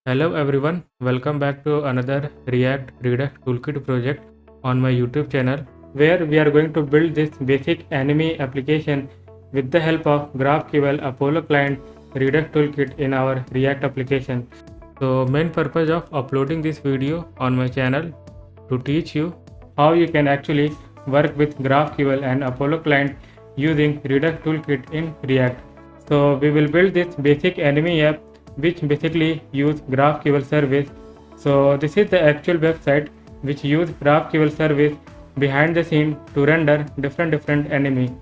Hello everyone, welcome back to another React Redux Toolkit project on my YouTube channel where we are going to build this basic anime application with the help of GraphQL Apollo client Redux Toolkit in our React application. So main purpose of uploading this video on my channel to teach you how you can actually work with GraphQL and Apollo client using Redux Toolkit in React. So we will build this basic anime app which basically use GraphQL service. So this is the actual website which use GraphQL service behind the scene to render different anime.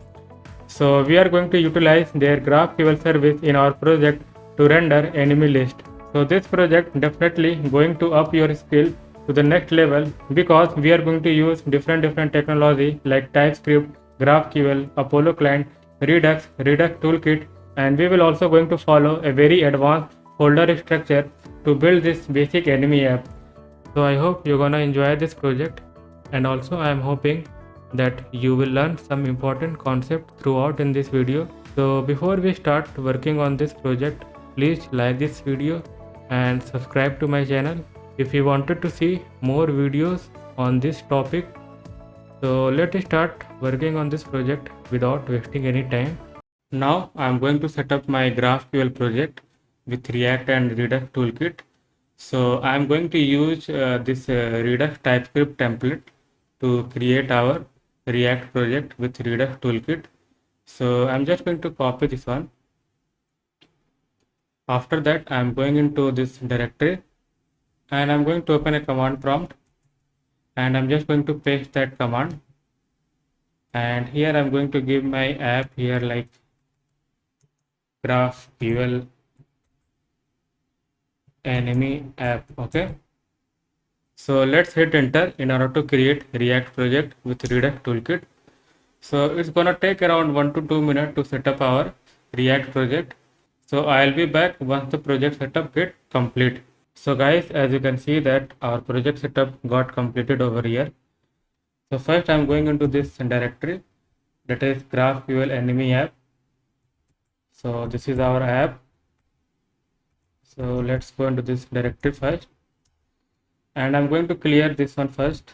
So we are going to utilize their GraphQL service in our project to render anime list. So this project definitely going to up your skill to the next level because we are going to use different technology like TypeScript, GraphQL, Apollo client, Redux, Redux Toolkit, and we will also going to follow a very advanced folder structure to build this basic anime app. So I hope you're gonna enjoy this project, and also I am hoping that you will learn some important concept throughout in this video. So before we start working on this project, please like this video and subscribe to my channel if you wanted to see more videos on this topic. So let's start working on this project without wasting any time. Now I am going to set up my GraphQL project with React and Redux Toolkit. So I am going to use this Redux TypeScript template to create our React project with Redux Toolkit. So I'm just going to copy this one. After that, I'm going into this directory and I'm going to open a command prompt and I'm just going to paste that command. And here I'm going to give my app here like GraphQL anime app. Okay. So let's hit enter in order to create React project with Redux Toolkit. So it's gonna take around 1 to 2 minutes to set up our React project. So I'll be back once the project setup get complete. So guys, as you can see that our project setup got completed over here. So first I'm going into this directory, that is GraphQL anime app. So this is our app. So let's go into this directory first. And I'm going to clear this one first.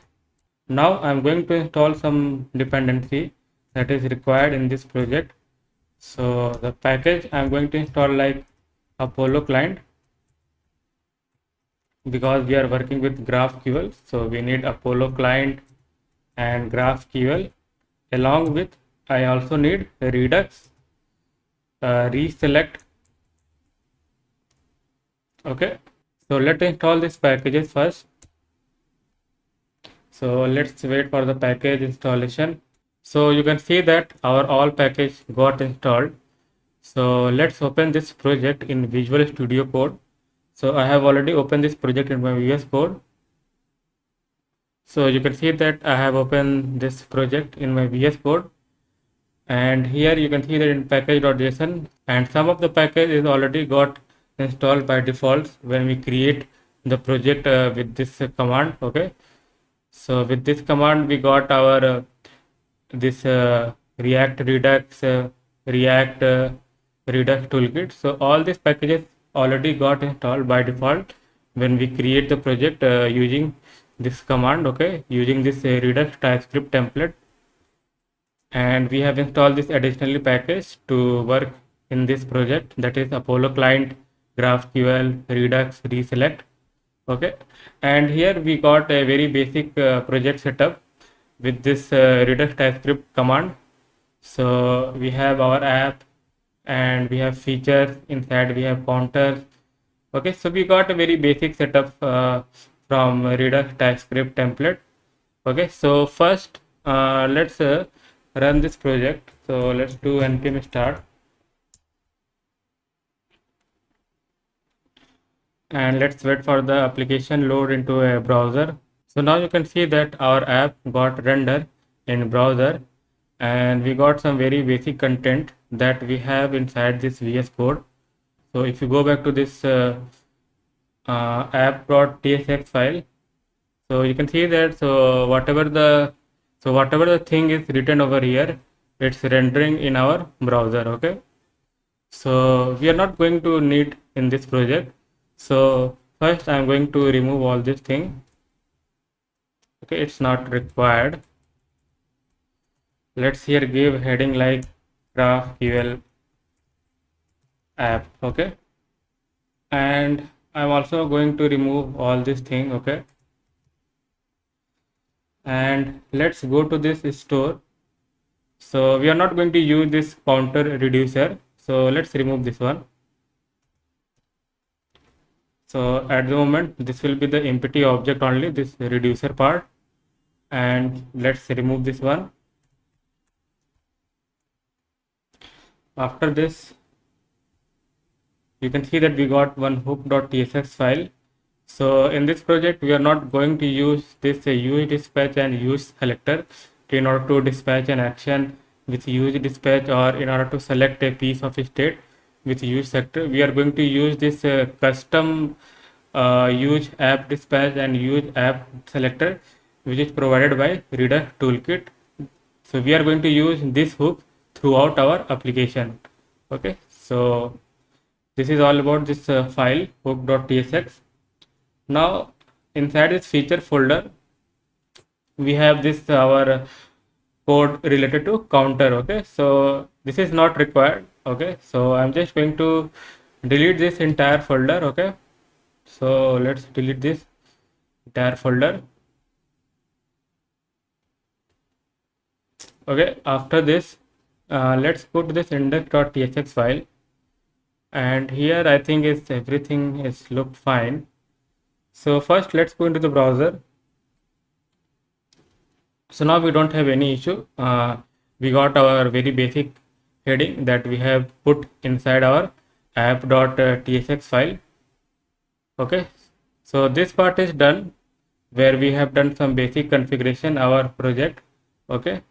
Now I'm going to install some dependency that is required in this project. So the package I'm going to install like Apollo client because we are working with GraphQL. So we need Apollo client and GraphQL. Along with I also need Redux, reselect. Okay, so let's install these packages first. So let's wait for the package installation. So you can see that our all package got installed. So let's open this project in Visual Studio Code. So I have already opened this project in my VS Code. So you can see that I have opened this project in my VS Code. And here you can see that in package.json, and some of the package is already got installed by default when we create the project with this command. Okay, so with this command we got our this React Redux React Redux Toolkit. So all these packages already got installed by default when we create the project using this command. Okay, using this Redux TypeScript template. And we have installed this additionally package to work in this project, that is Apollo client, GraphQL, Redux, reselect. Okay, and here we got a very basic project setup with this Redux TypeScript command. So we have our app and we have features inside, we have counters. Okay, so we got a very basic setup from Redux TypeScript template. Okay, so first let's run this project. So let's do npm start and let's wait for the application load into a browser. So now you can see that our app got rendered in browser and we got some very basic content that we have inside this VS Code. So if you go back to this app.tsx file, so you can see that whatever the thing is written over here, it's rendering in our browser. Okay, so we are not going to need in this project. So First I'm going to remove all this thing. Okay, it's not required. Let's here give heading like GraphQL app. Okay, and I'm also going to remove all this thing. Okay, and let's go to this store. So we are not going to use this counter reducer, so let's remove this one. So at the moment this will be the empty object only, this reducer part, and let's remove this one. After this you can see that we got one hook.tsx file. So in this project we are not going to use this use dispatch and use selector in order to dispatch an action with use dispatch, or in order to select a piece of state with use selector. We are going to use this custom use app dispatch and use app selector, which is provided by Redux-Toolkit. So we are going to use this hook throughout our application. Okay, so this is all about this file hook.tsx. Now inside this feature folder we have this our code related to counter. Okay, so this is not required. Okay, so I'm just going to delete this entire folder. Okay, so let's delete this entire folder. Okay, after this let's go to this index.tsx file, and here I think is everything is looked fine. So first let's go into the browser. So now we don't have any issue. We got our very basic heading that we have put inside our app.tsx file. Okay, so this part is done, where we have done some basic configuration our project. Okay,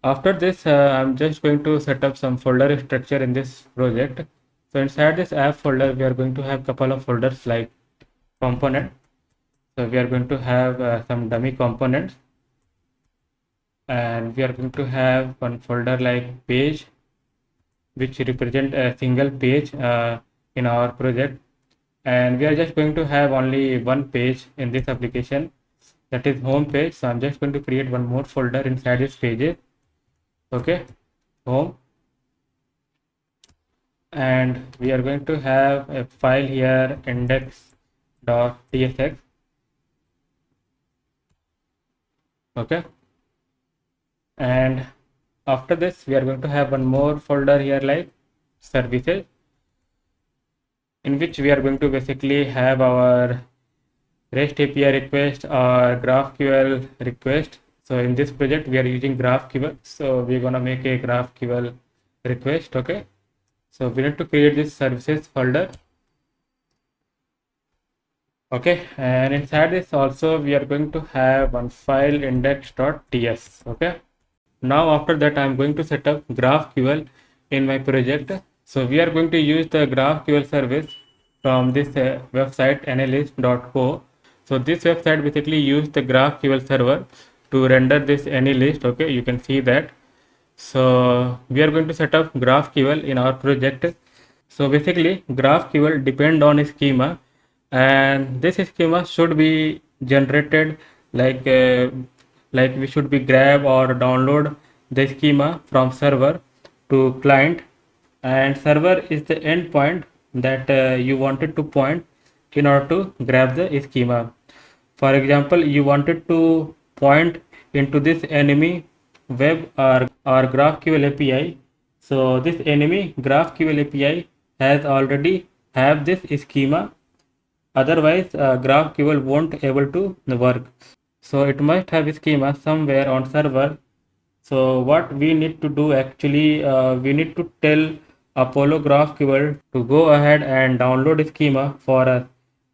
after this I'm just going to set up some folder structure in this project. So inside this app folder we are going to have couple of folders like component. So we are going to have some dummy components, and we are going to have one folder like page, which represent a single page in our project, and we are just going to have only one page in this application, that is home page. So I'm just going to create one more folder inside this pages. Okay, home, and we are going to have a file here index.tsx. Okay, and after this we are going to have one more folder here like services, in which we are going to basically have our REST API request or GraphQL request. So in this project we are using GraphQL, so we're gonna make a GraphQL request. Okay, so we need to create this services folder. Okay, and inside this also we are going to have one file index.ts. Okay, now after that I'm going to set up GraphQL in my project. So we are going to use the GraphQL service from this website analyst.co. So this website basically use the GraphQL server to render this AnyList. Okay, you can see that. So we are going to set up GraphQL in our project. So basically GraphQL depend on a schema, and this schema should be generated like we should be grab or download the schema from server to client, and server is the endpoint that you wanted to point in order to grab the schema. For example, you wanted to point into this enemy web or GraphQL API. So this enemy GraphQL API has already have this schema. Otherwise, GraphQL won't able to work. So it must have schema somewhere on server. So what we need to do actually, we need to tell Apollo GraphQL to go ahead and download schema for us,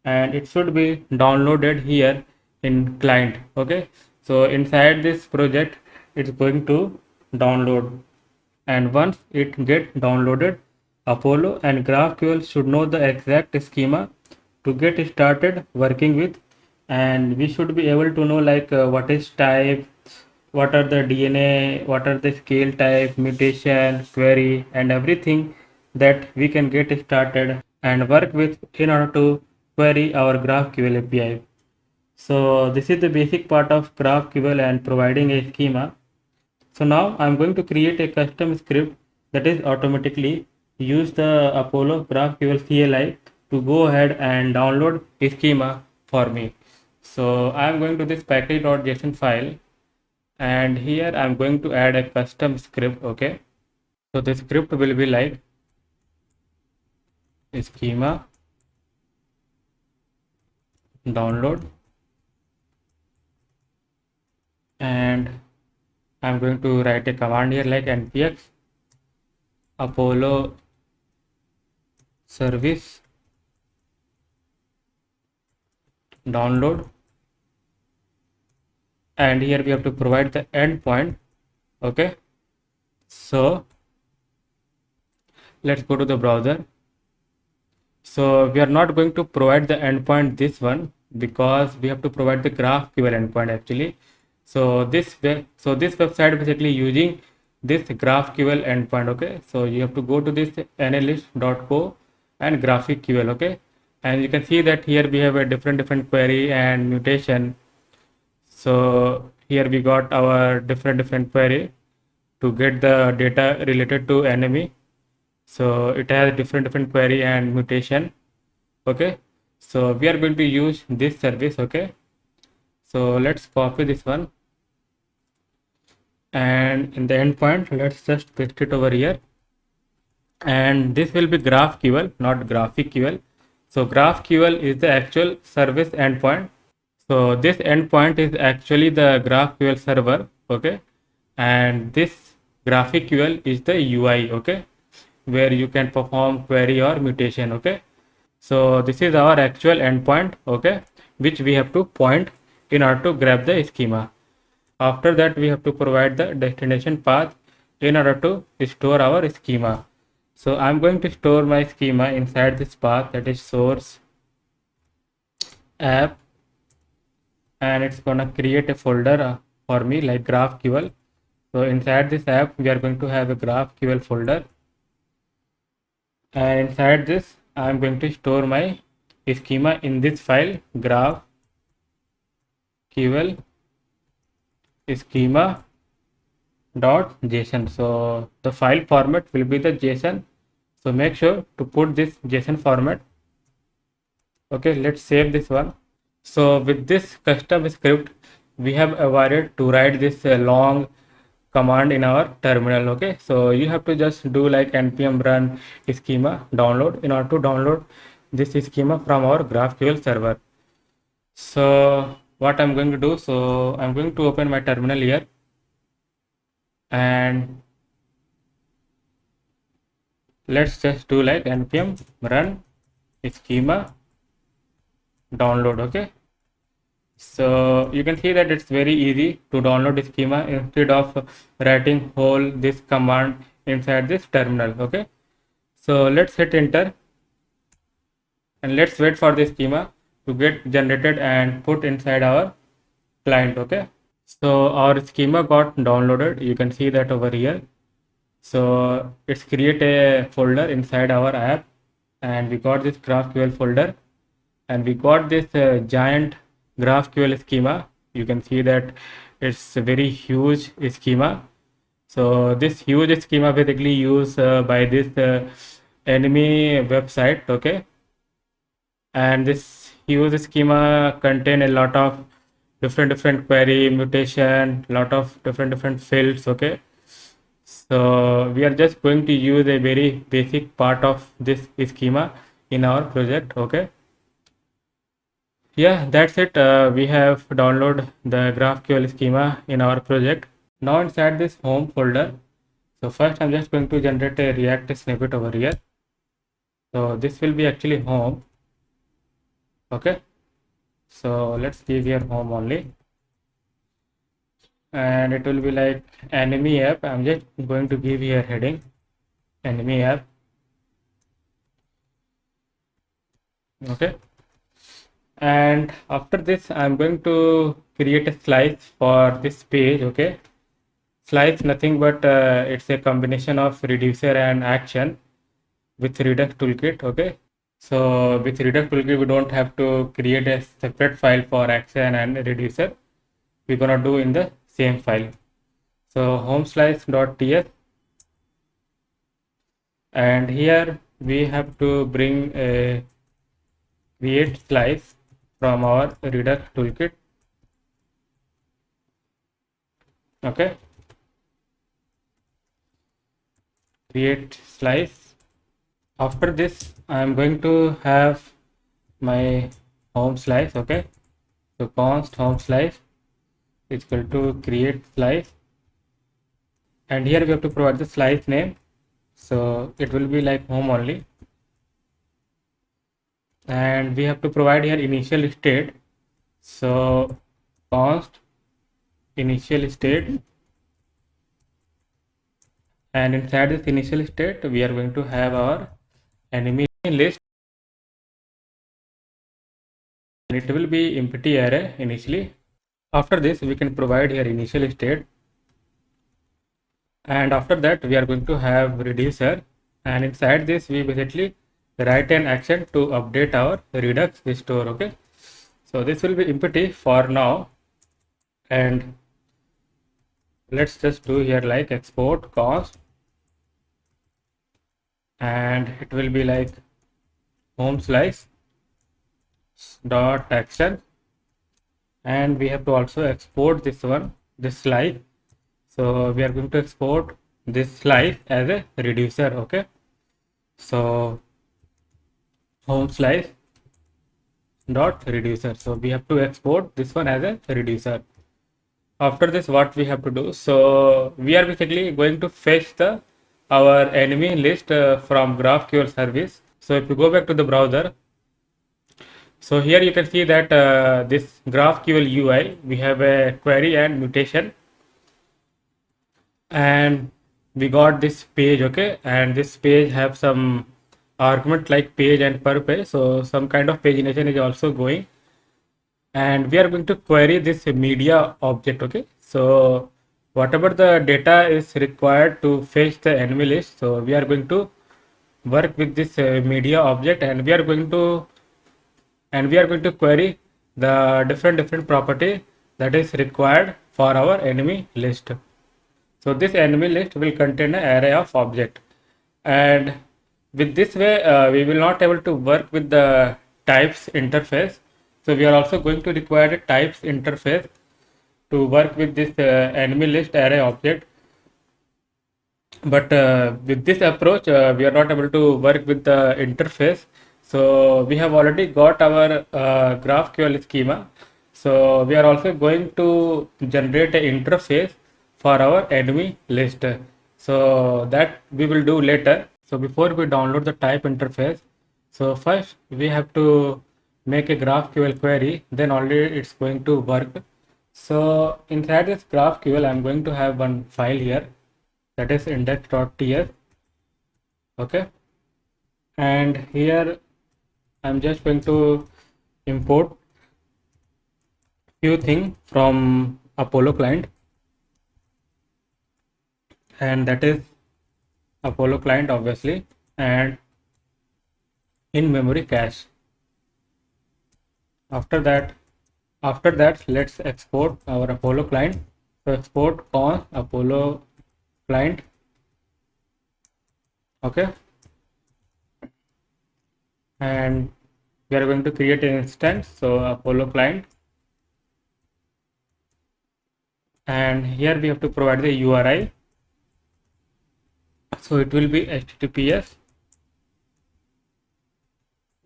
and it should be downloaded here in client. Okay, so inside this project it's going to download, and once it get downloaded, Apollo and GraphQL should know the exact schema to get started working with, and we should be able to know like what is type, what are the DNA, what are the scale type, mutation, query, and everything that we can get started and work with in order to query our GraphQL API. So this is the basic part of GraphQL and providing a schema. So now I'm going to create a custom script that is automatically use the Apollo GraphQL CLI to go ahead and download a schema for me. So I'm going to this package.json file, and here I'm going to add a custom script. Okay, so the script will be like schema download, and I'm going to write a command here like npx Apollo service download, and here we have to provide the endpoint. Okay, so let's go to the browser. So we are not going to provide the endpoint this one, because we have to provide the GraphQL endpoint actually. So this website basically using this GraphQL endpoint. Okay, so you have to go to this analyst.co and GraphQL. Okay, and you can see that here we have a different query and mutation. So here we got our different query to get the data related to enemy. So it has different query and mutation. Okay, so we are going to use this service. Okay, so let's copy this one, and in the endpoint let's just paste it over here, and this will be GraphQL, not GraphQL. So GraphQL is the actual service endpoint. So this endpoint is actually the GraphQL server. Okay, and this GraphQL is the UI. Okay, where you can perform query or mutation. Okay, so this is our actual endpoint. Okay, which we have to point in order to grab the schema. After that we have to provide the destination path in order to store our schema. So I'm going to store my schema inside this path, that is source app, and it's gonna create a folder for me like GraphQL. So inside this app we are going to have a GraphQL folder, and inside this I'm going to store my schema in this file GraphQL schema.json. So the file format will be the JSON. So make sure to put this JSON format. Okay, let's save this one. So with this custom script, we have avoided to write this long command in our terminal. Okay, so you have to just do like npm run schema download in order to download this schema from our GraphQL server. So what I'm going to do, so I'm going to open my terminal here, and let's just do like npm run schema download. Okay, so you can see that it's very easy to download schema instead of writing whole this command inside this terminal. Okay, so let's hit enter, and let's wait for the schema to get generated and put inside our client. Okay, so our schema got downloaded, you can see that over here. So it's create a folder inside our app, and we got this GraphQL folder, and we got this giant GraphQL schema. You can see that it's a very huge schema. So this huge schema basically used by this enemy website. Okay, and this huge schema contain a lot of different query mutation, lot of different fields. Okay, so we are just going to use a very basic part of this schema in our project. Okay, yeah, that's it. We have downloaded the GraphQL schema in our project. Now inside this home folder, so first I'm just going to generate a React snippet over here. So this will be actually home. Okay, so let's give here home only, and it will be like enemy app. I'm just going to give here heading enemy app. Okay, and after this I'm going to create a slice for this page. Okay, slice nothing but it's a combination of reducer and action with Redux-Toolkit. Okay, So with Redux-Toolkit, we don't have to create a separate file for action and reducer. We're gonna do in the same file. So home slice.ts, and here we have to bring a create slice from our Redux-Toolkit. Okay, create slice. After this, I am going to have my home slice. Okay, so const home slice is equal to create slice, and here we have to provide the slice name, so it will be like home only, and we have to provide here initial state, so const initial state, and inside this initial state we are going to have our enemy list, and it will be empty array initially. After this we can provide here initial state, and after that we are going to have reducer, and inside this we basically write an action to update our redux store. Okay, so this will be empty for now, and let's just do here like export const, and it will be like home slice dot action, and we have to also export this one, this slice. So we are going to export this slice as a reducer. Okay, so home slice dot reducer, so we have to export this one as a reducer. After this, what we have to do, so we are basically going to fetch the our enemy list from GraphQL service. So if you go back to the browser, so here you can see that this GraphQL UI, we have a query and mutation, and we got this page. Okay, and this page have some argument like page and per page, so some kind of pagination is also going, and we are going to query this media object. Okay, so whatever the data is required to fetch the enemy list, so we are going to work with this media object, and we are going to query the different property that is required for our enemy list. So this enemy list will contain an array of object, and with this way we will not able to work with the types interface. So we are also going to require a types interface to work with this enemy list array object, but with this approach we are not able to work with the interface. So we have already got our GraphQL schema, so we are also going to generate an interface for our enemy list, so that we will do later. So before we download the type interface, so first we have to make a GraphQL query, then only it's going to work. So inside this GraphQL I'm going to have one file here, that is index.ts. Okay, and here I'm just going to import few things from Apollo client, and that is Apollo client obviously, and in memory cache. After that let's export our Apollo client. So export const Apollo client. Okay, and we are going to create an instance, so Apollo client, and here we have to provide the URI, so it will be https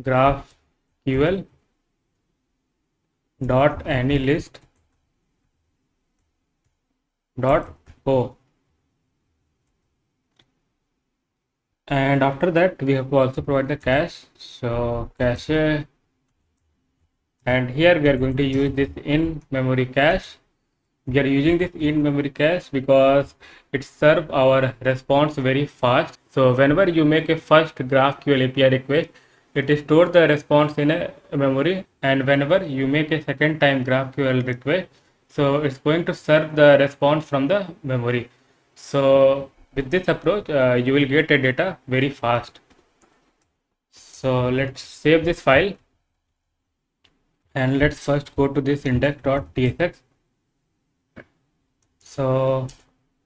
GraphQL dot anylist dot o, and after that we have to also provide the cache, so cache, and here we are going to use this in memory cache. We are using this in memory cache because it serves our response very fast. So whenever you make a first GraphQL API request, it stores the response in a memory, and whenever you make a second time GraphQL request, so it's going to serve the response from the memory. So with this approach you will get a data very fast. So let's save this file, and let's first go to this index.tsx. So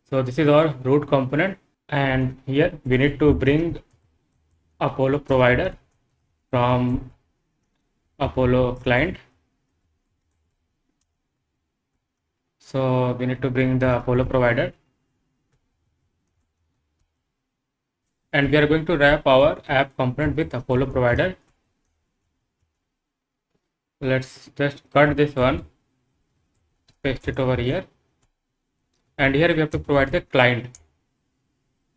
this is our root component, and here we need to bring Apollo provider from Apollo client. So we need to bring the Apollo provider, and we are going to wrap our app component with Apollo provider. Let's just cut this one, paste it over here, and here we have to provide the client,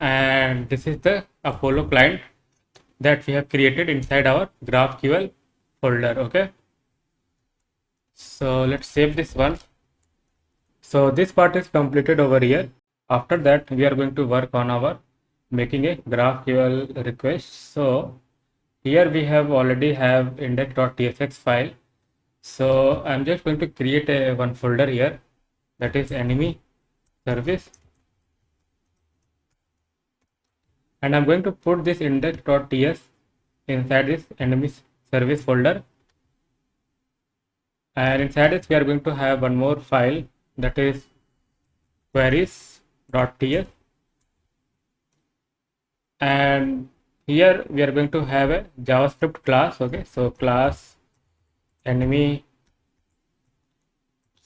and this is the Apollo client that we have created inside our GraphQL folder. Okay, so let's save this one. So this part is completed over here. After that, we are going to work on our making a GraphQL request. So here we have already have index.tsx file. So I'm just going to create a one folder here, that is enemy service, and I'm going to put this index.ts inside this enemy service folder, and inside this we are going to have one more file, that is queries.ts, and here we are going to have a JavaScript class. Okay, so class enemy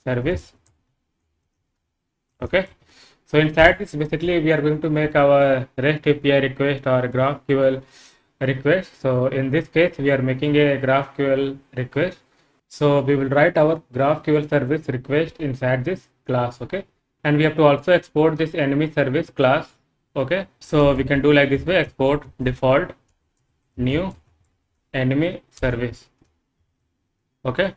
service. Okay, so inside this basically we are going to make our REST API request or GraphQL request. So in this case we are making a GraphQL request. So we will write our GraphQL service request inside this class. Okay, and we have to also export this enemy service class. Okay, so we can do like this way: export default new enemy service. Okay,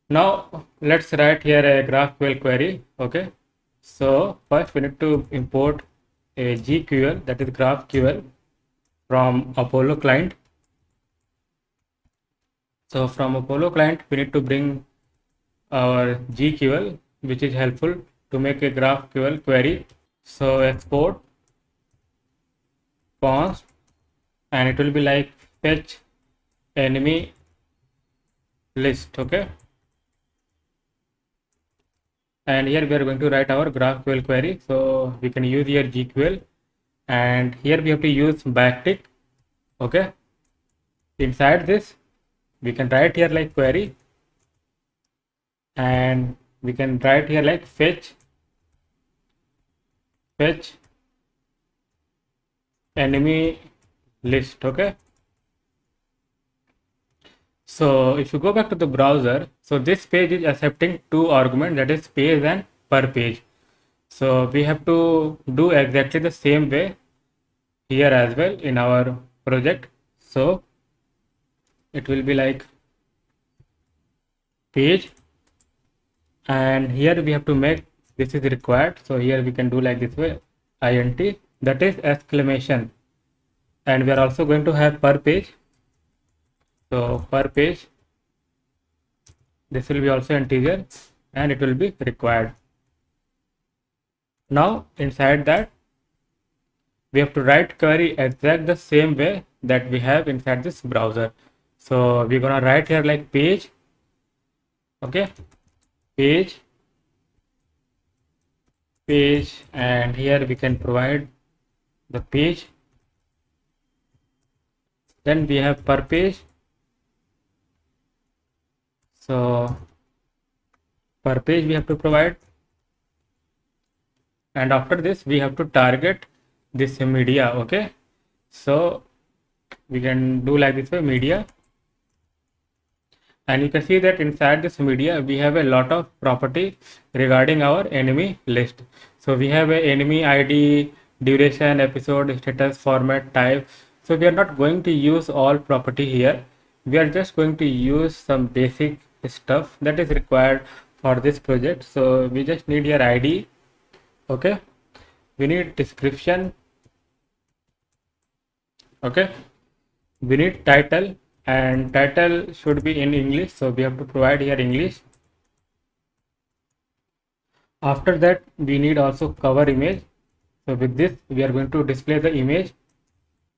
now let's write here a GraphQL query. Okay, so first we need to import a GQL, that is GraphQL, from Apollo client. So from Apollo client we need to bring our GQL, which is helpful to make a GraphQL query. So export const, and it will be like fetch enemy list. Okay, and here we are going to write our GraphQL query. So we can use here GQL, and here we have to use backtick. Okay, inside this we can write here like query, and we can write here like fetch enemy list. Okay, so if you go back to the browser, so this page is accepting two arguments, that is page and per page. So we have to do exactly the same way here as well in our project. So it will be like page, and here we have to make this is required. So here we can do like this way, int, that is exclamation, and we are also going to have per page. So per page, this will be also integer, and it will be required. Now inside that we have to write query exact the same way that we have inside this browser. So we're gonna write here like page. Okay, page, and here we can provide the page. Then we have per page. So per page we have to provide, and after this we have to target this media. Okay, so we can do like this way, media, and you can see that inside this media we have a lot of property regarding our enemy list. So we have a enemy ID, duration, episode, status, format, type. So we are not going to use all property here. We are just going to use some basic stuff that is required for this project. So we just need your ID. Okay, we need description. Okay, we need title, and title should be in English, so we have to provide here English. After that we need also cover image. So with this we are going to display the image.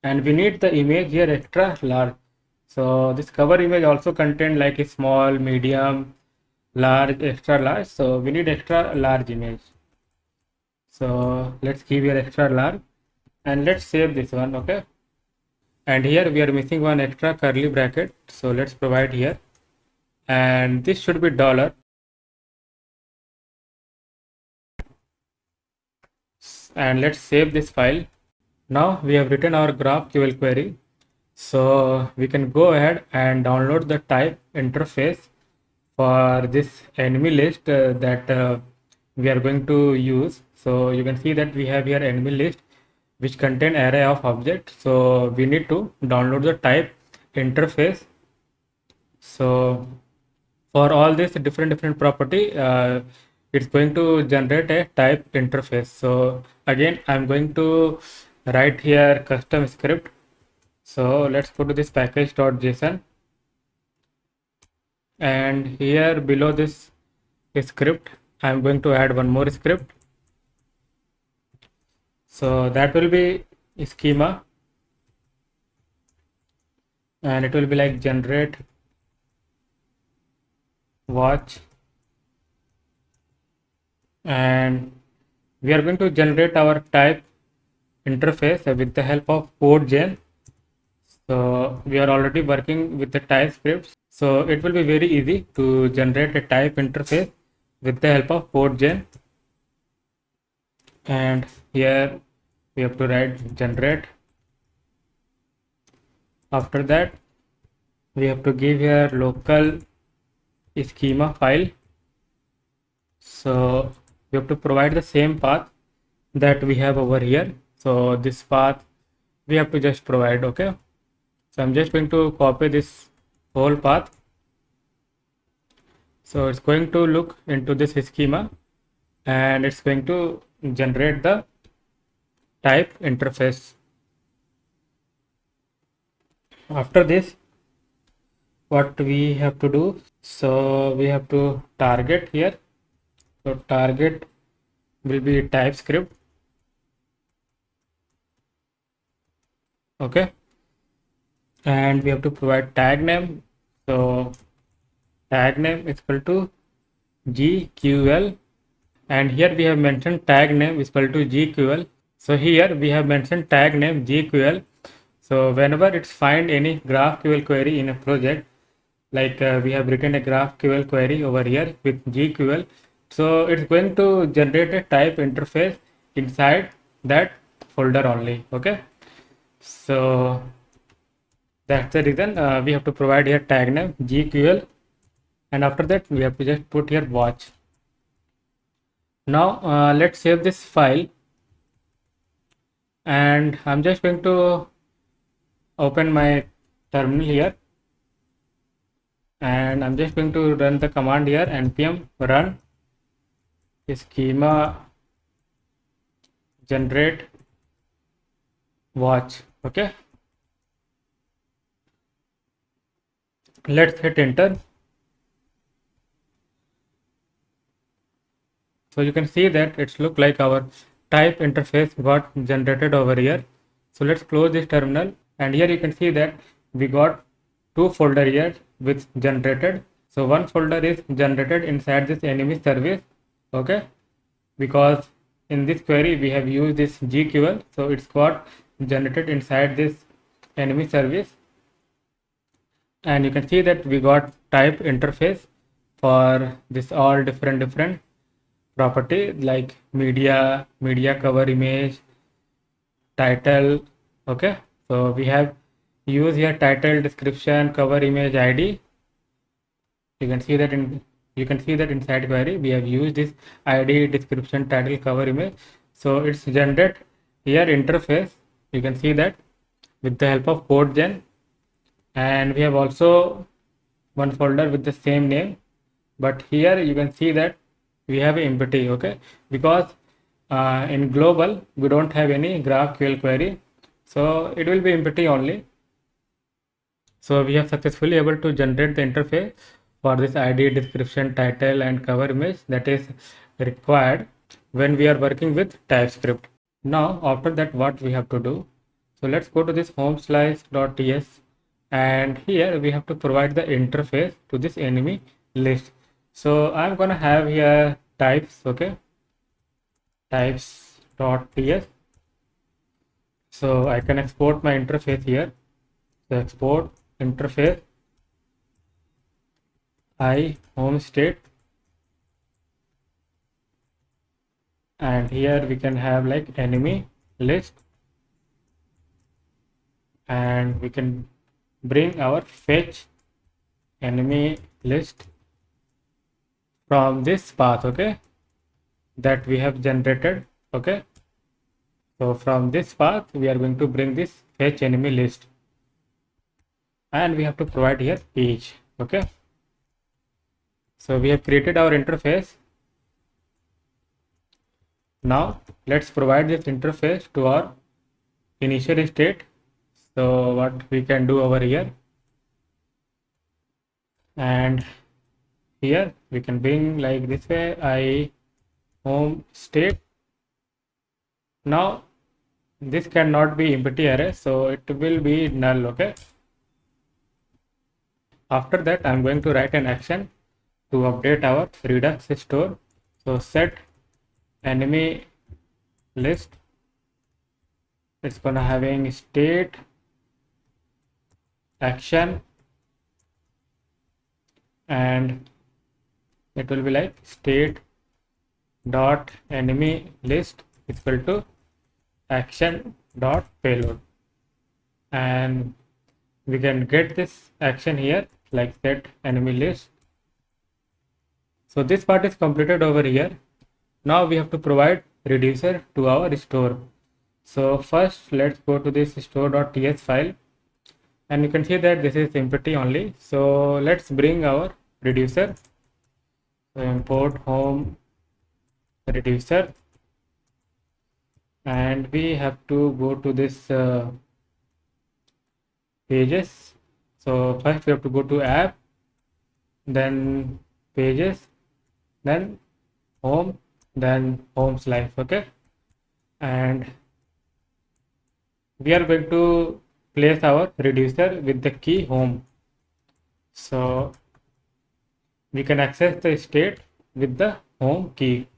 and we need the image here extra large. So this cover image also contain like a small, medium, large, extra large. So we need extra large image. So let's give here extra large and let's save this one. Okay. And here we are missing one extra curly bracket. So let's provide here, and this should be dollar. And let's save this file. Now we have written our GraphQL query. So we can go ahead and download the type interface for this enemy list that we are going to use. So you can see that we have here enemy list which contain array of objects. So we need to download the type interface. So for all this different property, it's going to generate a type interface. So again, I'm going to write here custom script. So let's go to this package.json, and here below this script I'm going to add one more script. So that will be schema, and it will be like generate watch, and we are going to generate our type interface with the help of Codegen. So we are already working with the TypeScript, so it will be very easy to generate a type interface with the help of Codegen. And here we have to write generate. After that we have to give here local schema file. So we have to provide the same path that we have over here. So this path we have to just provide. Okay, so I'm just going to copy this whole path. So it's going to look into this schema and it's going to generate the type interface. After this, what we have to do, so we have to target here. So target will be TypeScript. Okay, and we have to provide tag name. So tag name is equal to GQL, and here we have mentioned tag name is equal to GQL. So here we have mentioned tag name GQL. So whenever it's find any GraphQL query in a project, like we have written a GraphQL query over here with GQL, so it's going to generate a type interface inside that folder only. Okay, so that's the reason we have to provide here tag name GQL, and after that we have to just put here watch. Now let's save this file, and I'm just going to open my terminal here, and I'm just going to run the command here npm run schema generate watch. Okay, let's hit enter. So you can see that it's look like our type interface got generated over here. So let's close this terminal, and here you can see that we got two folder here with generated. So one folder is generated inside this enemy service. Okay, because in this query we have used this GQL, so it's got generated inside this enemy service. And you can see that we got type interface for this all different property like media cover image, title. Okay, so we have used here title, description, cover image, ID. You can see that inside query we have used this ID, description, title, cover image. So it's generated here interface. You can see that with the help of Codegen, and we have also one folder with the same name, but here you can see that we have empty. Okay, because in global we don't have any GraphQL query, so it will be empty only. So we have successfully able to generate the interface for this ID, description, title and cover image that is required when we are working with TypeScript. Now after that what we have to do, So let's go to this home slice.ts, and here we have to provide the interface to this enemy list. So I'm gonna have here types, okay, types.ts. So I can export my interface here. So export interface I home state, and here we can have like enemy list, and we can bring our fetch enemy list from this path, okay, that we have generated, okay. So from this path we are going to bring this fetch enemy list, and we have to provide here page, okay. So we have created our interface. Now let's provide this interface to our initial state. So what we can do over here, and here we can bring like this way I home state. Now this cannot be empty array, so it will be null, okay. After that I'm going to write an action to update our Redux store. So set enemy list, it's gonna having state action, and it will be like state dot enemy list is equal to action dot payload, and we can get this action here like set enemy list. So this part is completed over here. Now we have to provide reducer to our store. So first let's go to this store.ts file, and you can see that this is empty only. So let's bring our reducer. So import home reducer, and we have to go to this pages. So first we have to go to app, then pages, then home, then home slice, okay. And we are going to place our reducer with the key home. So we can access the state with the home key.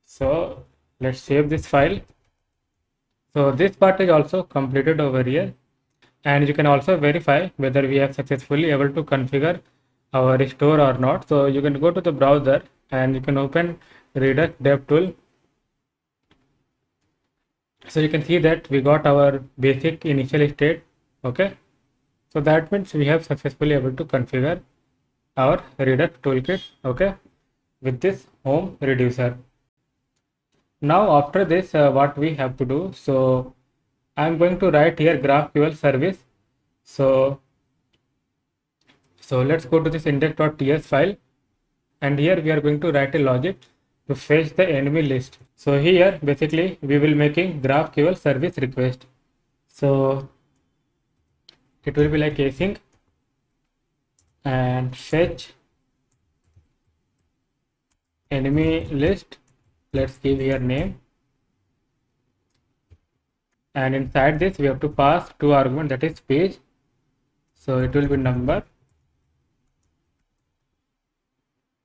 So let's save this file. So this part is also completed over here, and you can also verify whether we have successfully able to configure our store or not. So you can go to the browser and you can open Redux dev tool. So you can see that we got our basic initial state, okay. So that means we have successfully able to configure our Redux toolkit, okay, with this home reducer. Now after this what we have to do, so I'm going to write here GraphQL service. So let's go to this index.ts file, and here we are going to write a logic to fetch the enemy list. So here basically we will making GraphQL service request. So it will be like async and fetch enemy list. Let's give here name, and inside this we have to pass two arguments, that is page. So it will be number,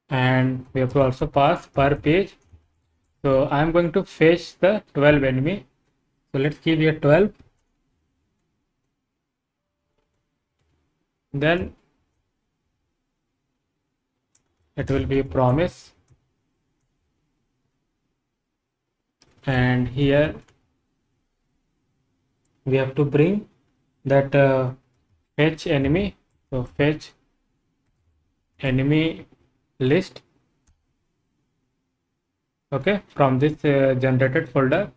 and we have to also pass per page. So I'm going to fetch the 12 enemy. So let's give here 12. Then it will be a promise, and here we have to bring that fetch enemy. So fetch enemy list, okay, from this generated folder.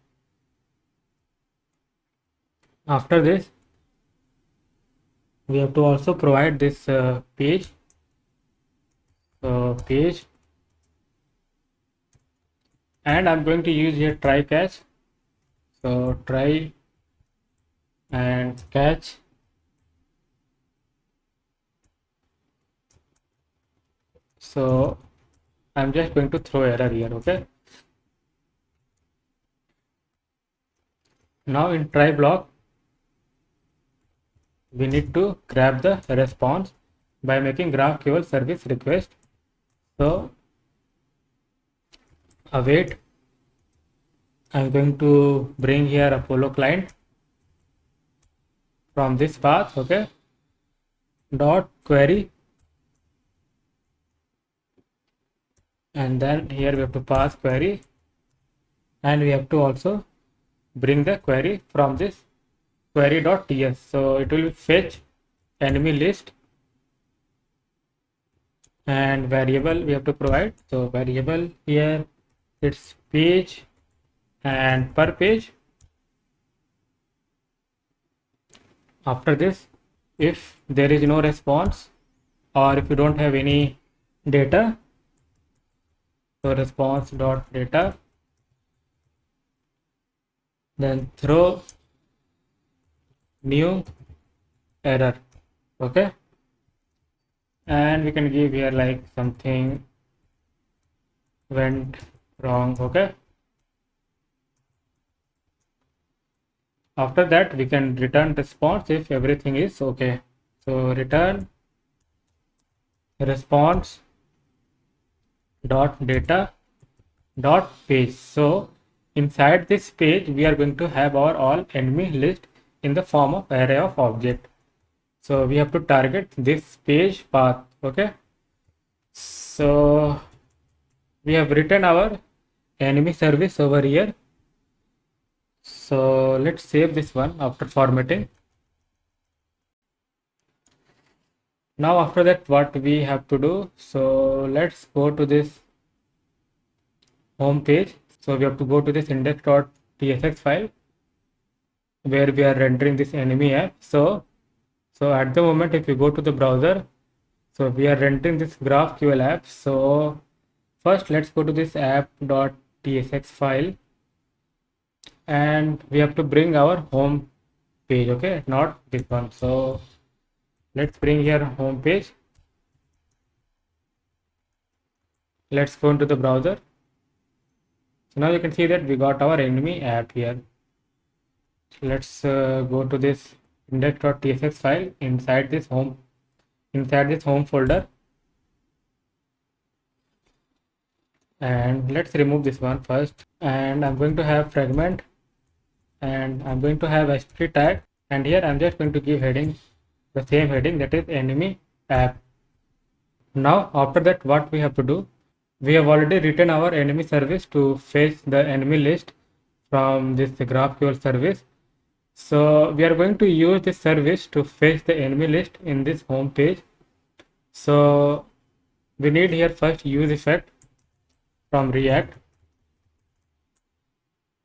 After this we have to also provide this page. So page, and I'm going to use here try catch. So try and catch. So I'm just going to throw error here, okay. Now in try block we need to grab the response by making GraphQL service request. So await, I'm going to bring here Apollo client from this path, okay, dot query, and then here we have to pass query, and we have to also bring the query from this query.ts. So it will fetch enemy list, and variable we have to provide. So variable here, it's page and per page. After this, if there is no response or if you don't have any data, so response dot data, then throw new error, okay, and we can give here like something went wrong, okay. After that, we can return response if everything is okay. So return response dot data dot page. So inside this page, we are going to have our all enemy list in the form of array of object. So we have to target this page path, okay. So we have written our enemy service over here. So let's save this one after formatting. Now after that, what we have to do, so let's go to this home page. So we have to go to this index.tsx file where we are rendering this enemy app. So at the moment, if you go to the browser, so we are rendering this GraphQL app. So first let's go to this app.tsx file, and we have to bring our home page, okay, not this one. So let's bring here home page. Let's go into the browser. So now you can see that we got our enemy app here. Let's go to this index.tsx file inside this home folder, and let's remove this one first. And I'm going to have fragment, and I'm going to have h3 tag, and here I'm just going to give heading, the same heading, that is enemy app. Now after that, what we have to do, we have already written our enemy service to fetch the enemy list from this GraphQL service. So we are going to use this service to fetch the enemy list in this home page. So we need here first use effect from React.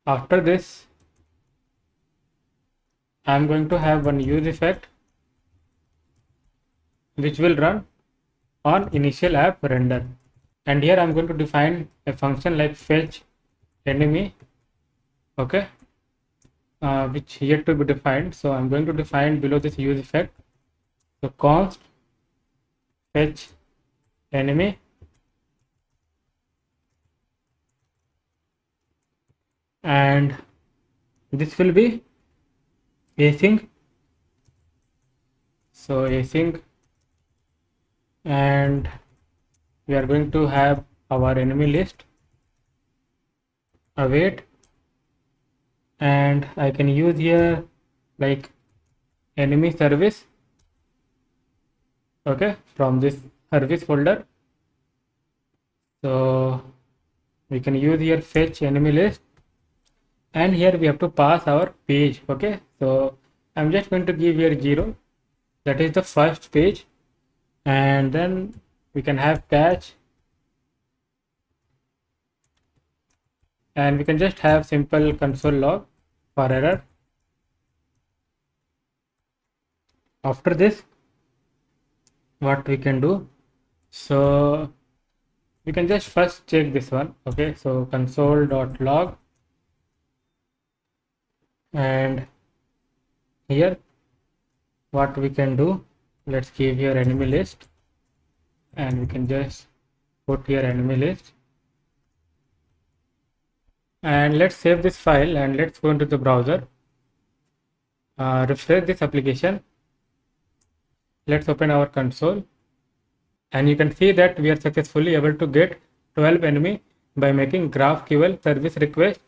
After this, I'm going to have one use effect which will run on initial app render. And here I'm going to define a function like fetch enemy, okay, which yet to be defined. So I'm going to define below this use effect, so const fetch enemy, and this will be async. So async, and we are going to have our enemy list, await, and I can use here like enemy service, okay, from this service folder. So we can use here fetch enemy list, and here we have to pass our page, okay. So I'm just going to give here 0, that is the first page, and then we can have catch, and we can just have simple console log for error. After this, what we can do, so we can just first check this one, okay. So console.log, and here what we can do, let's give here enemy list, and we can just put here enemy list, and let's save this file, and let's go into the browser, refresh this application, Let's open our console, and you can see that we are successfully able to get 12 enemy by making GraphQL service request.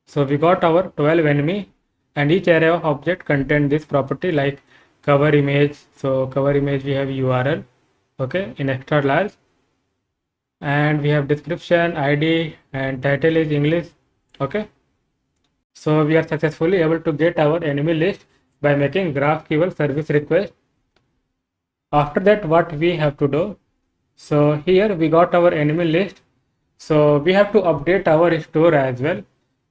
So we got our 12 enemy, and each array of object contain this property like cover image. So cover image we have URL, okay, in extra large, and we have description, ID, and title is English, okay. So we are successfully able to get our enemy list by making GraphQL service request. After that, what we have to do? So here we got our enemy list. So we have to update our store as well.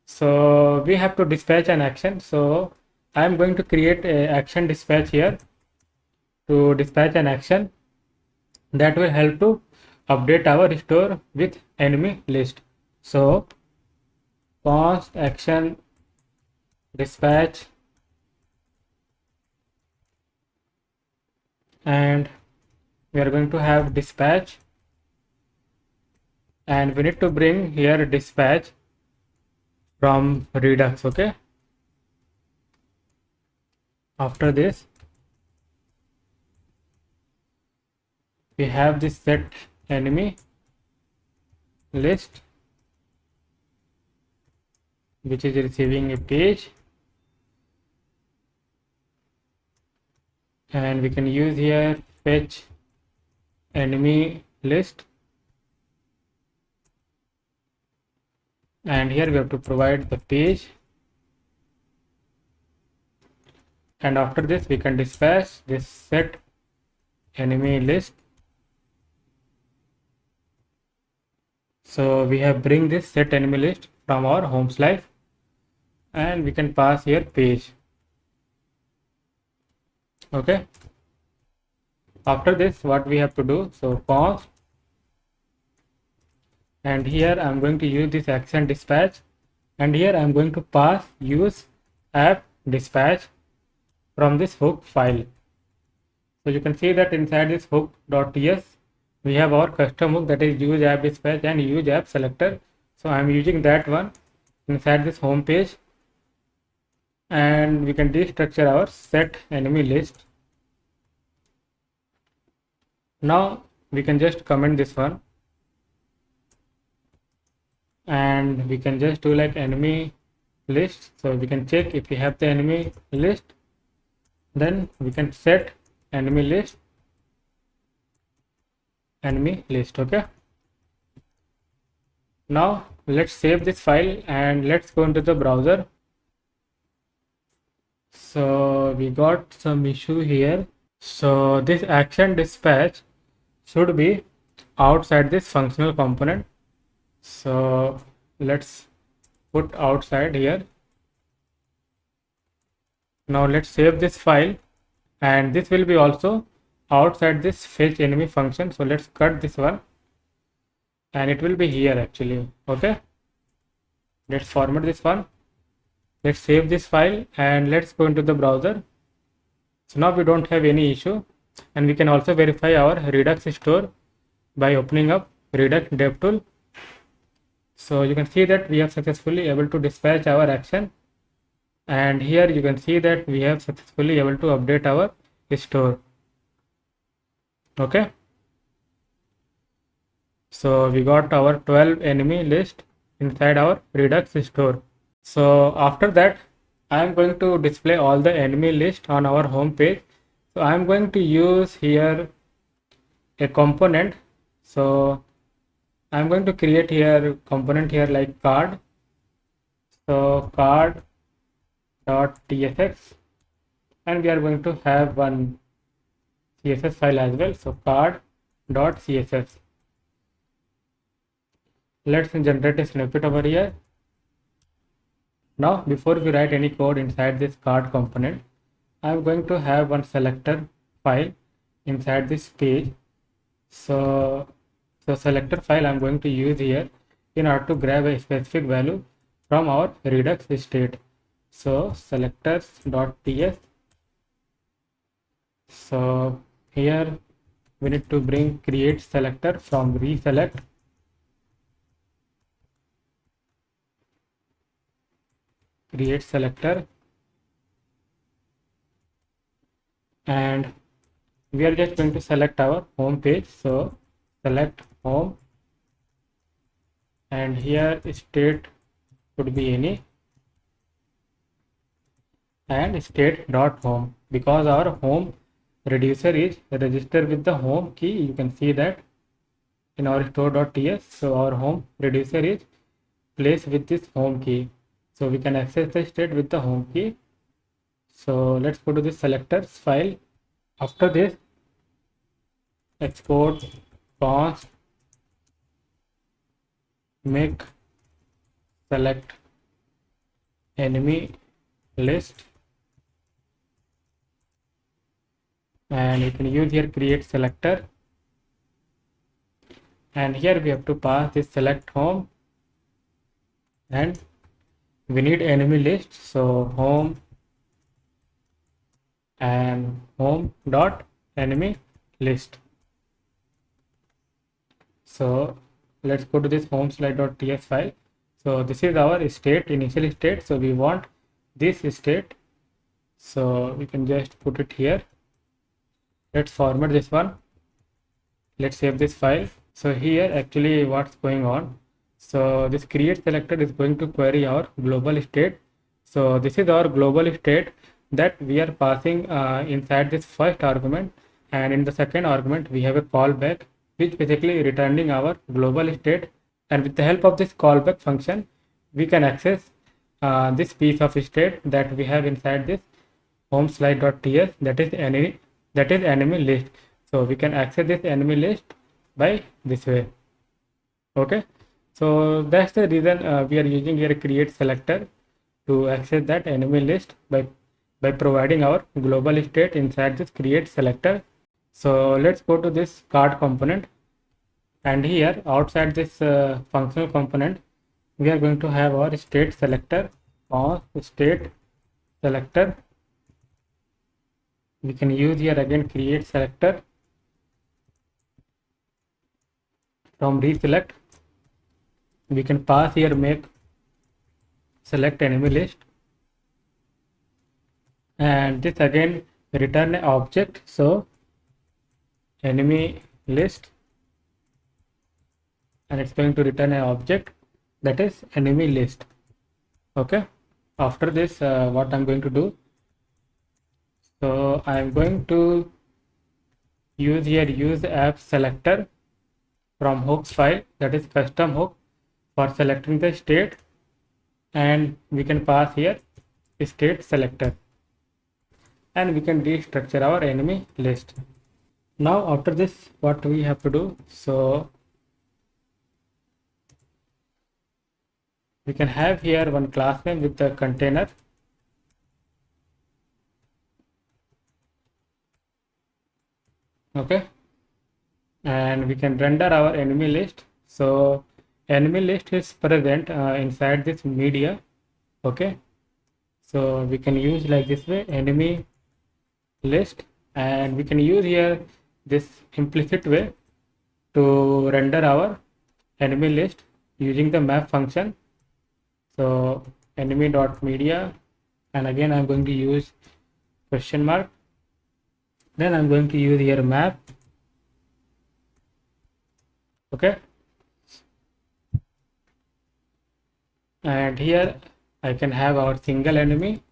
So we have to dispatch an action. So I am going to create a action dispatch here to dispatch an action that will help to update our store with enemy list. So const action dispatch, and we are going to have dispatch, and we need to bring here dispatch from Redux, okay. After this, we have this set enemy list which is receiving a page, and we can use here fetch enemy list, and here we have to provide the page, and after this we can dispatch this set enemy list. So we have bring this set enemy list from our home slice, and we can pass here page, okay. After this, what we have to do? So const, and here I'm going to use this action dispatch, and here I'm going to pass use app dispatch from this hook file. So you can see that inside this hook.ts we have our custom hook, that is use app dispatch and use app selector. So I'm using that one inside this home page, and we can destructure our set enemy list. Now we can just comment this one, and we can just do like enemy list. So we can check if we have the enemy list, then we can set enemy list, okay. Now let's save this file and let's go into the browser. So we got some issue here. So this action dispatch should be outside this functional component. So let's put outside here. Now let's save this file, and this will be also outside this fetch enemy function. So let's cut this one, and it will be here actually, okay. Let's format this one. Let's save this file and let's go into the browser. So now we don't have any issue, and we can also verify our Redux store by opening up Redux DevTool. So you can see that we have successfully able to dispatch our action, and here you can see that we have successfully able to update our store, okay. So we got our 12 enemy list inside our Redux store. So after that, I am going to display all the enemy list on our home page. So I am going to use here a component. So I am going to create here component here like card. So card.tsx, and we are going to have one CSS file as well. So card.css. Let's generate a snippet over here. Now before we write any code inside this card component, I am going to have one selector file inside this page. So selector file I am going to use here in order to grab a specific value from our Redux state. So selectors.ts. So here we need to bring create selector from reselect, create selector, and we are just going to select our home page. So select home, and here state could be any, and state dot home, because our home reducer is registered with the home key. You can see that in our store.ts. So our home reducer is placed with this home key, so we can access the state with the home key. So let's go to the selectors file. After this, export const make select enemy list, and you can use here create selector, and here we have to pass this select home, and we need enemy list. So home and home dot enemy list. So let's go to this home slide.ts file. So this is our state, initial state. So we want this state, so we can just put it here. Let's format this one. Let's save this file. So here actually what's going on, so this create selector is going to query our global state. So this is our global state that we are passing inside this first argument, and in the second argument we have a callback which basically returning our global state, and with the help of this callback function we can access this piece of state that we have inside this home slide.ts, that is enemy list. So we can access this enemy list by this way. Okay, so that's the reason we are using here create selector to access that enemy list by providing our global state inside this create selector. So let's go to this card component, and here outside this functional component we are going to have our state selector or state selector. We can use here again create selector from reselect. We can pass here make select enemy list, and this again return an object. So enemy list, and it's going to return an object that is enemy list. Okay, after this what I'm going to do, so I'm going to use here use app selector from hooks file, that is custom hook for selecting the state, and we can pass here state selector, and we can restructure our enemy list. Now after this what we have to do, so we can have here one class name with the container. Okay, and we can render our enemy list. So enemy list is present inside this media. Okay, so we can use like this way enemy list, and we can use here this implicit way to render our enemy list using the map function. So enemy.media, and again I'm going to use question mark, then I'm going to use here map. Okay, and here I can have our single enemy,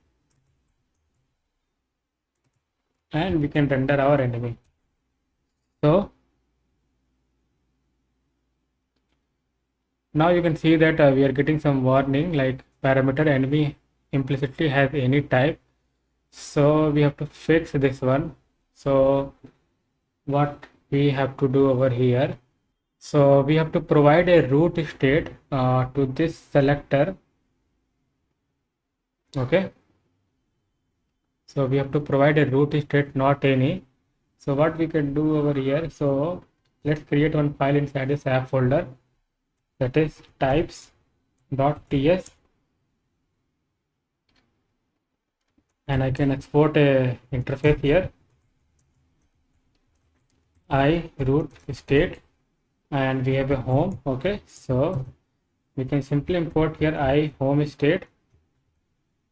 and we can render our enemy. So now you can see that we are getting some warning like parameter enemy implicitly has any type. So we have to fix this one. So what we have to do over here, so we have to provide a root state to this selector. Okay, so we have to provide a root state, not any. So what we can do over here, so let's create one file inside this app folder, that is types.ts, and I can export a interface here, I root state, and we have a home. Okay, so we can simply import here I home state,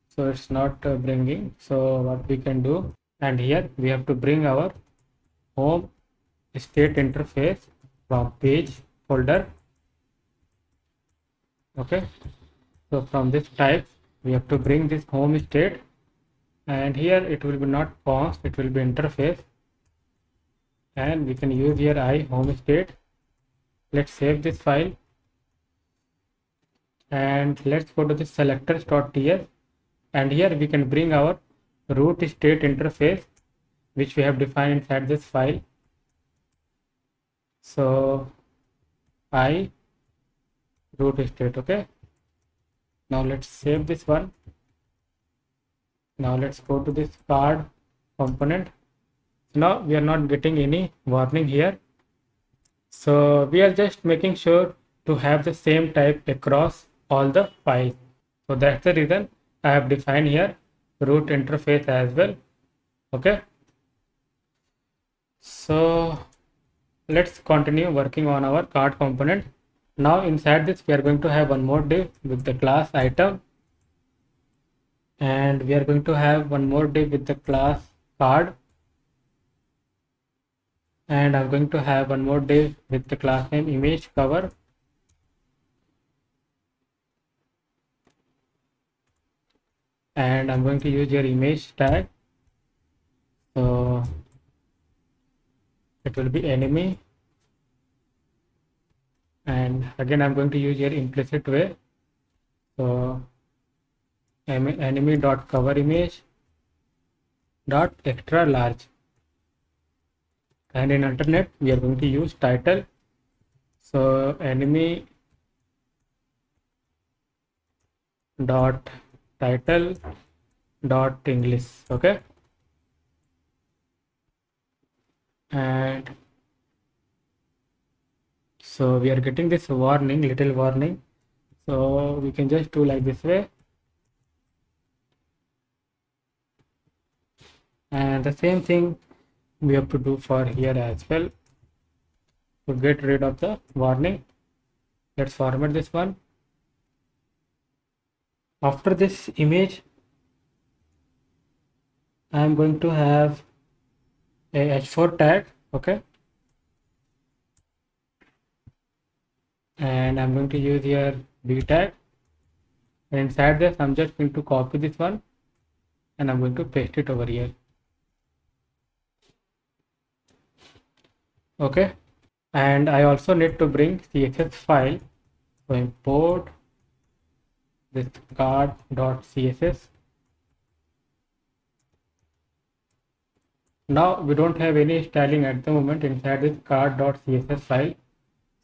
so it's not bringing. So what we can do, and here we have to bring our home state interface from page folder. Okay, so from this type we have to bring this home state, and here it will be not const, it will be interface, and we can use here I home state. Let's save this file and let's go to the selectors.ts, and here we can bring our root state interface which we have defined inside this file. So I root state. Okay, now let's save this one. Now let's go to this card component. Now we are not getting any warning here, so we are just making sure to have the same type across all the files. So that's the reason I have defined here root interface as well. Okay, so let's continue working on our card component. Now inside this we are going to have one more div with the class item, and we are going to have one more div with the class card, and I'm going to have one more div with the class name image cover, and I'm going to use your image tag, so it will be enemy, and again I'm going to use your implicit way, so enemy dot cover image dot extra large, and in alternate we are going to use title, so enemy dot title dot English. Okay, and so we are getting this warning, little warning, so we can just do like this way, and the same thing we have to do for here as well to get rid of the warning. Let's format this one. After this image I am going to have a h4 tag. Okay, and I'm going to use here b tag, and inside this I'm just going to copy this one and I'm going to paste it over here. Okay, and I also need to bring css file, so import this card.css. Now we don't have any styling at the moment inside this card.css file,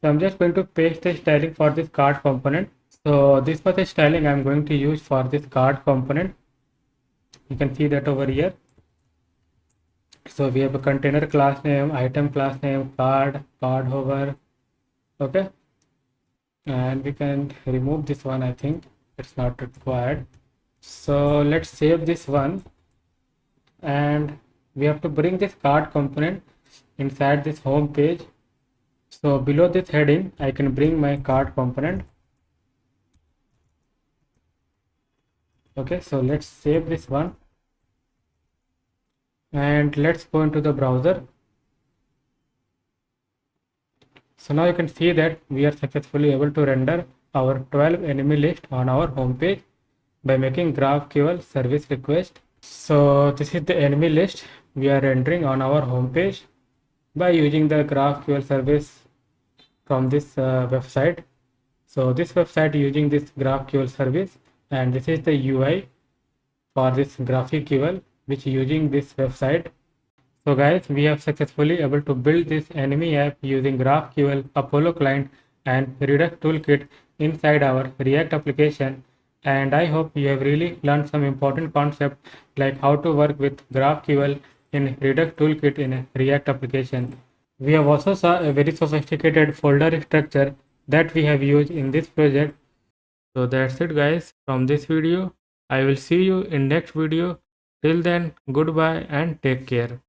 so I'm just going to paste the styling for this card component. So this was the styling I'm going to use for this card component. You can see that over here. So we have a container class name, item class name, card hover. Okay, and we can remove this one. I think it's not required, so let's save this one, and we have to bring this card component inside this home page. So below this heading I can bring my card component. Okay, so let's save this one and let's go into the browser. So now you can see that we are successfully able to render our 12 enemy list on our home page by making GraphQL service request. So this is the enemy list we are rendering on our home page by using the GraphQL service from this website. So this website using this GraphQL service, and this is the UI for this GraphQL which using this website. So guys, we have successfully able to build this enemy app using GraphQL Apollo client and Redux-Toolkit inside our React application, and I hope you have really learned some important concepts like how to work with GraphQL in Redux-Toolkit in a React application. We have also saw a very sophisticated folder structure that we have used in this project. So that's it guys from this video. I will see you in next video. Till then, goodbye and take care.